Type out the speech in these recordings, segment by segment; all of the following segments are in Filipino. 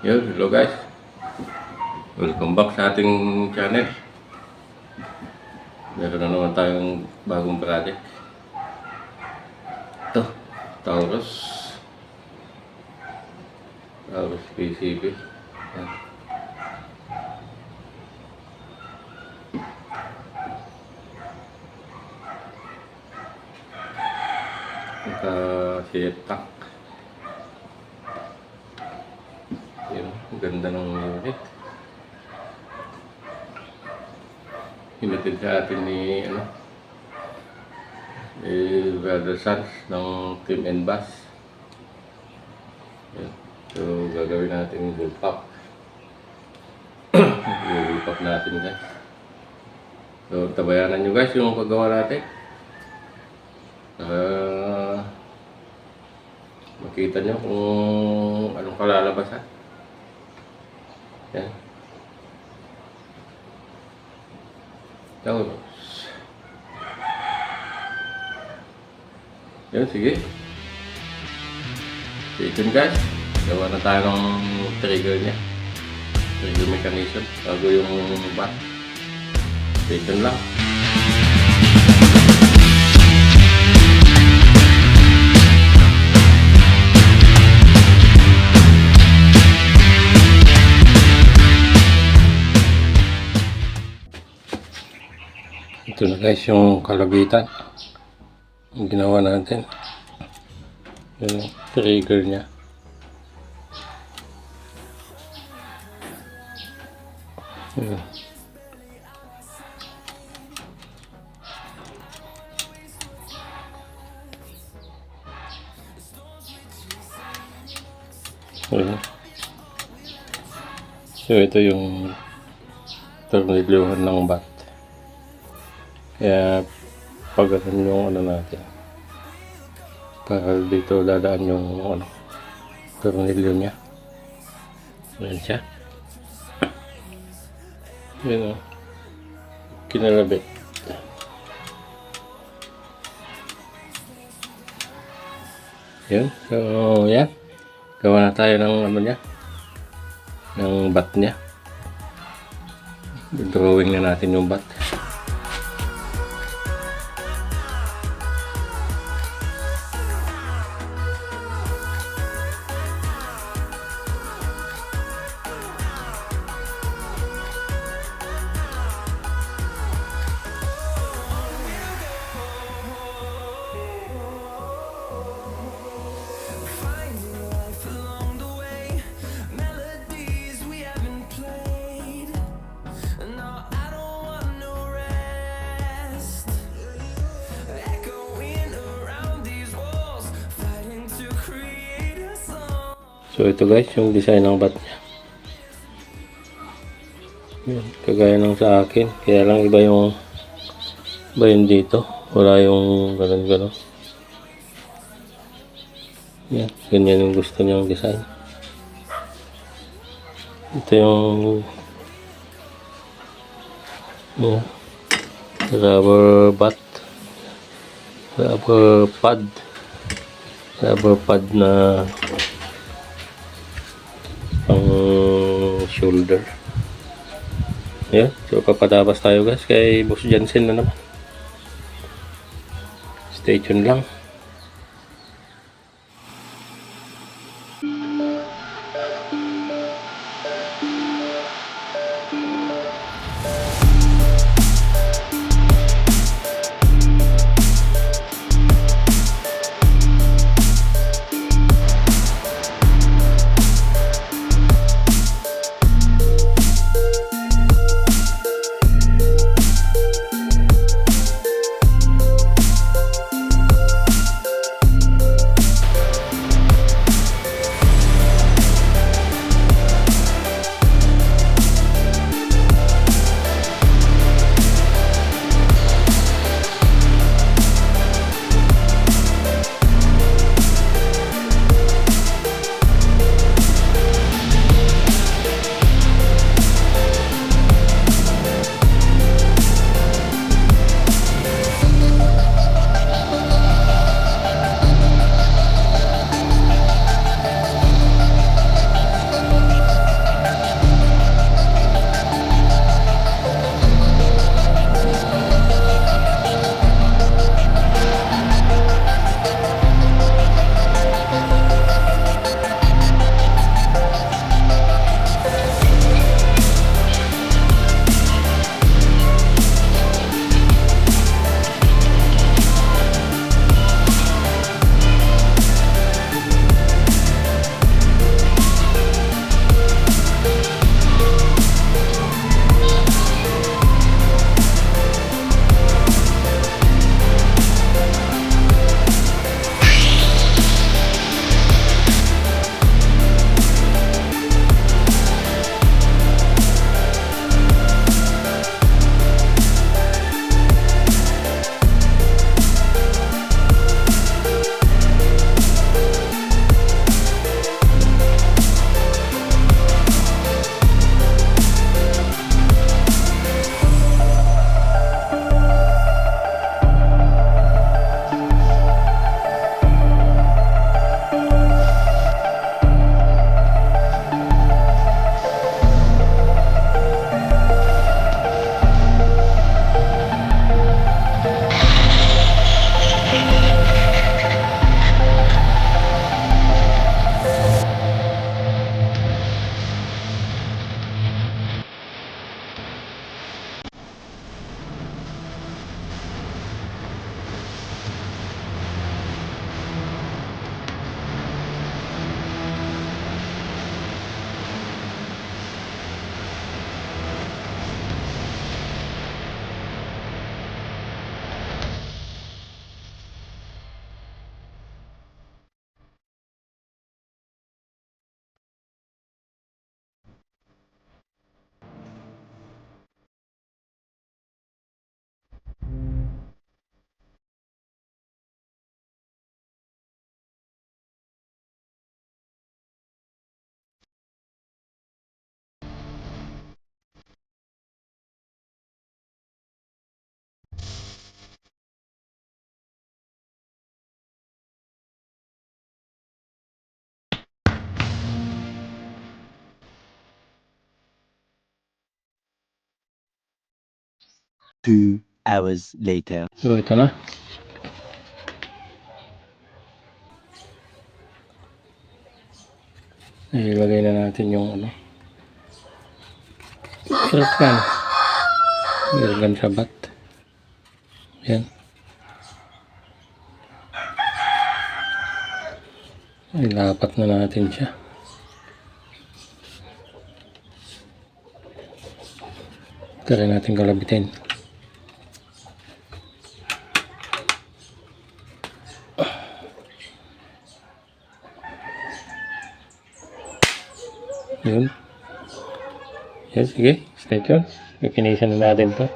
Hello guys. Welcome back sa ating channel. Meron na naman tayong bagong project. Ito, Taurus PCB. Yan. Naka-ship tank. Yan, ganda ng unit. Hinatid sa atin ni Brother Sons ng Team Enbas. Yan. So gagawin natin yung bullpup. Yung bullpup natin guys. So tabayanan nyo guys yung paggawa natin. Makita nyo kung anong kalalabasan. Yan. Taurus. Yan, sige. Stay tuned guys. Gawa na tayo ng trigger niya. Trigger mechanism. Bago yung bat. Stay tuned lang. Ito na guys yung kalabitan. Yung ginawa natin. Yung trigger niya. Ayan. Ayan. So ito yung tornilyohan ng bat. Kaya pagatan yung natin para dito dadaan yung tornilyo niya. Ayan siya. Ayan o. Kinalabit. Ayan. So yan. Gawa na tayo ng niya. Ng bat niya. Drawing na natin yung bat. So ito guys yung design ng bat niya. Yan, kagaya ng sa akin. Kaya lang iba yung dito. Wala yung ganun. Yan, ganyan yung gusto niyang design. Ito yung rubber bat. Rubber pad na pang shoulder. Ayan, so papadabas tayo guys kay Boss Jansen na naman. Stay tuned lang. 2 hours later. So, ito na. Ilagay na natin yung ano. Sarap yan. Ilagay sa bat. Yan. Ilapat na natin siya. Try natin kalabitin. Yun. Yan, sige. Stay tuned. Kikinisan na natin to.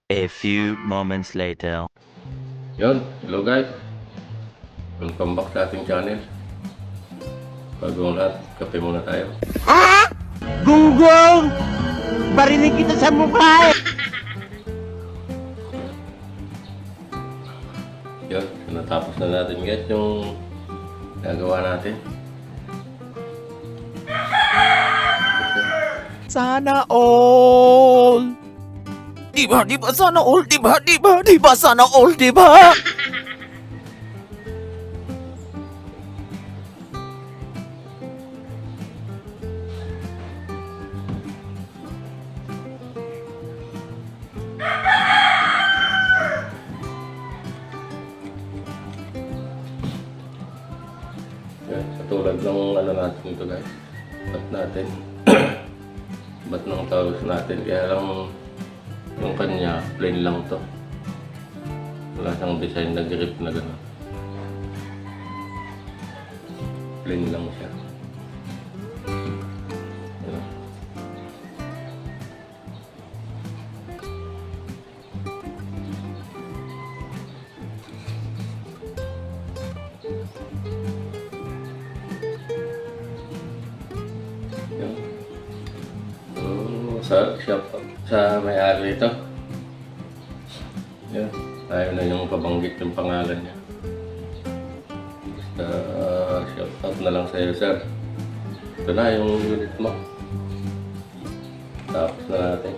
A few moments later. Yun. Hello guys. Welcome back sa ating channel. Bago ang lahat, kape muna tayo. Gunggong! Barinig kita sa mukha eh! Yun. Natapos na natin guys yung gagawa natin. Sana all. Diba sana all, diba sana all, diba? Yan. Katulad ng ano natin ito guys. Bat natin. Bat ng talos natin. Kaya lang yung kanya, plain lang to. Wala siyang design na grip na gano'n. Plain lang siya. Yan. Yan. Sa may-ari ito. Yan. Ayaw na yung pabanggit yung pangalan niya. Basta shout out na lang sa'yo, sir. Ito na yung unit mo. Tapos na natin.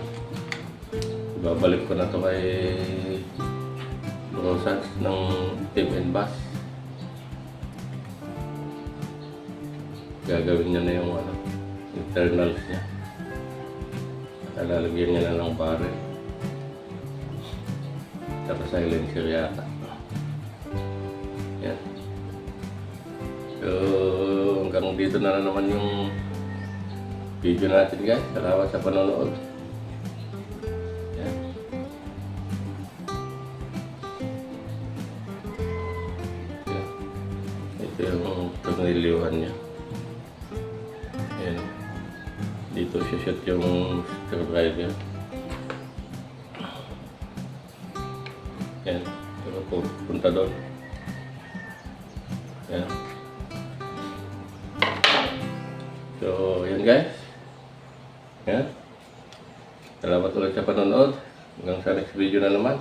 Babalik ko na to kay Rosas ng Team and Bass. gagawin niya na yung ano, internals niya. At lalagyan niya na ng barrel. Saka silencer yata. Yan. So, hanggang dito na naman yung video natin guys. Salamat sa panonood. Yan. Yan. Ito yung tornilyohan niya. Yan. Dito siya shot yung screwdriver. Yan. Ito punta doon. Yan. So, yan guys. Yan. Salamat ulit sa panonood. Hanggang sa next video na naman.